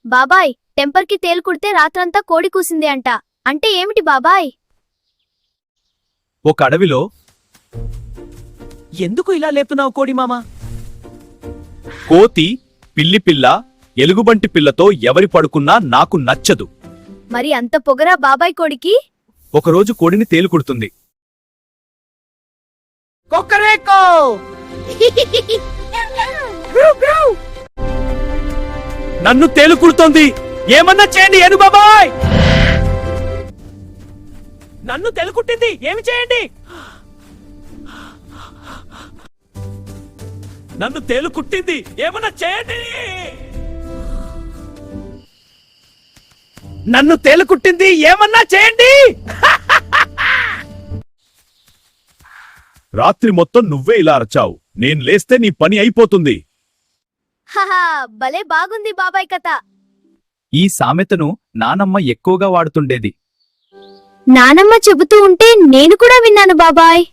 బాబాయ్, టెంపర్కి తేలు కుడితే రాత్రంతా కోడి కూసింది అంట. అంటే ఏమిటి బాబాయ్? ఒక అడవిలో ఎందుకు ఇలా లేపుతున్నావు కోడి మామ? కోతి, పిల్లిపిల్ల, ఎలుగుబంటి పిల్లతో ఎవరి పడుకున్నా నాకు నచ్చదు. మరి అంత పొగరా బాబాయ్ కోడికి? ఒకరోజు కోడిని తేలు కుడుతుంది. నన్ను తేలు కుడుతోంది, ఏమన్నా చేయండి ఏను బాబాయ్. నన్ను తేలు కుట్టింది, ఏమి చేయండి? నన్ను తేలు కుట్టింది, ఏమన్నా చేయండి. నన్ను తేలు కుట్టింది, ఏమన్నా చేయండి. రాత్రి మొత్తం నువ్వే ఇలా అరచావు. నేను లేస్తే నీ పని అయిపోతుంది. హహా, భలే బాగుంది బాబాయ్ కథ. ఈ సామెతను నానమ్మ ఎక్కువగా వాడుతుండేది. నానమ్మ చెబుతూ ఉంటే నేను కూడా విన్నాను బాబాయ్.